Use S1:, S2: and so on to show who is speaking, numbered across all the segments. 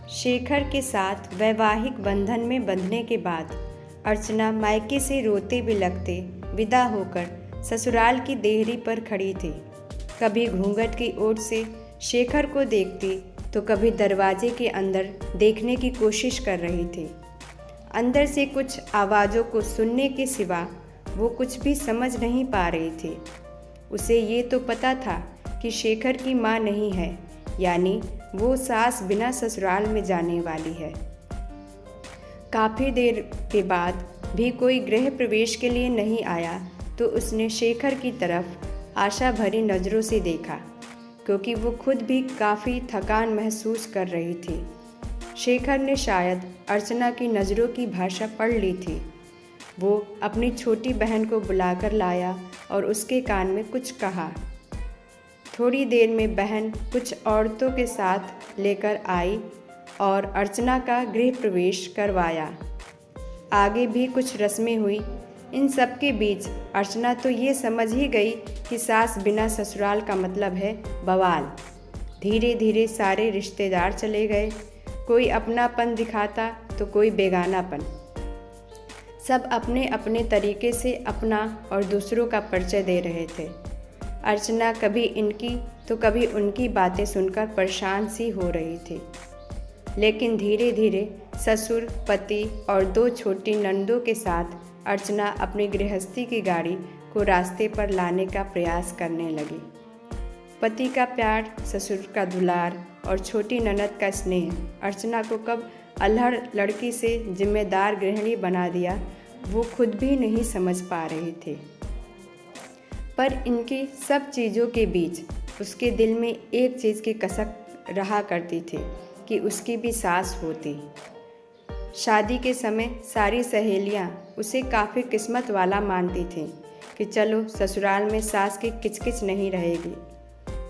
S1: शेखर के साथ वैवाहिक बंधन में बंधने के बाद अर्चना मायके से रोते बिलखते विदा होकर ससुराल की देहरी पर खड़ी थी। कभी घूंघट की ओर से शेखर को देखती तो कभी दरवाजे के अंदर देखने की कोशिश कर रही थी। अंदर से कुछ आवाज़ों को सुनने के सिवा वो कुछ भी समझ नहीं पा रही थी। उसे ये तो पता था कि शेखर की माँ नहीं है, यानी वो सास बिना ससुराल में जाने वाली है। काफ़ी देर के बाद भी कोई गृह प्रवेश के लिए नहीं आया तो उसने शेखर की तरफ आशा भरी नज़रों से देखा, क्योंकि वो खुद भी काफ़ी थकान महसूस कर रही थी। शेखर ने शायद अर्चना की नज़रों की भाषा पढ़ ली थी। वो अपनी छोटी बहन को बुलाकर लाया और उसके कान में कुछ कहा। थोड़ी देर में बहन कुछ औरतों के साथ लेकर आई और अर्चना का गृह प्रवेश करवाया। आगे भी कुछ रस्में हुई। इन सब के बीच अर्चना तो ये समझ ही गई कि सास बिना ससुराल का मतलब है बवाल। धीरे धीरे सारे रिश्तेदार चले गए। कोई अपनापन दिखाता तो कोई बेगानापन। सब अपने अपने तरीके से अपना और दूसरों का परिचय दे रहे थे। अर्चना कभी इनकी तो कभी उनकी बातें सुनकर परेशान सी हो रही थी। लेकिन धीरे धीरे ससुर, पति और 2 छोटी नंदों के साथ अर्चना अपनी गृहस्थी की गाड़ी को रास्ते पर लाने का प्रयास करने लगी। पति का प्यार, ससुर का दुलार और छोटी ननद का स्नेह अर्चना को कब अल्हड़ लड़की से जिम्मेदार गृहिणी बना दिया, वो खुद भी नहीं समझ पा रही थी। पर इनकी सब चीज़ों के बीच उसके दिल में एक चीज़ की कसक रहा करती थी कि उसकी भी सास होती। शादी के समय सारी सहेलियां उसे काफ़ी किस्मत वाला मानती थीं कि चलो ससुराल में सास की किचकिच नहीं रहेगी।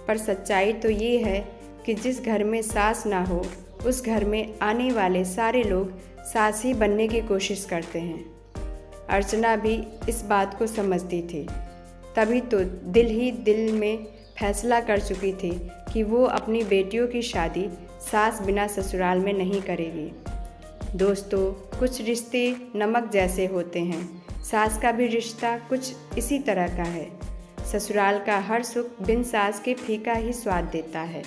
S1: पर सच्चाई तो ये है कि जिस घर में सास ना हो उस घर में आने वाले सारे लोग सास ही बनने की कोशिश करते हैं। अर्चना भी इस बात को समझती थी। तभी तो दिल ही दिल में फैसला कर चुकी थी कि वो अपनी बेटियों की शादी सास बिना ससुराल में नहीं करेगी। दोस्तों, कुछ रिश्ते नमक जैसे होते हैं। सास का भी रिश्ता कुछ इसी तरह का है। ससुराल का हर सुख बिन सास के फीका ही स्वाद देता है।